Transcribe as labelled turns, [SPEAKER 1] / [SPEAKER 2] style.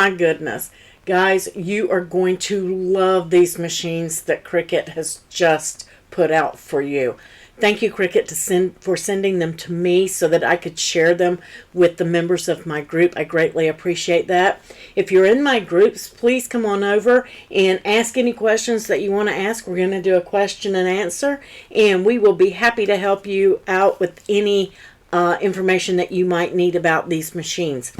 [SPEAKER 1] my goodness. Guys, you are going to love these machines that Cricut has just put out for you. Thank you, Cricut, for sending them to me so that I could share them with the members of my group. I greatly appreciate that. If you're in my groups, please come on over and ask any questions that you want to ask. We're going to do a question and answer, and we will be happy to help you out with any information that you might need about these machines.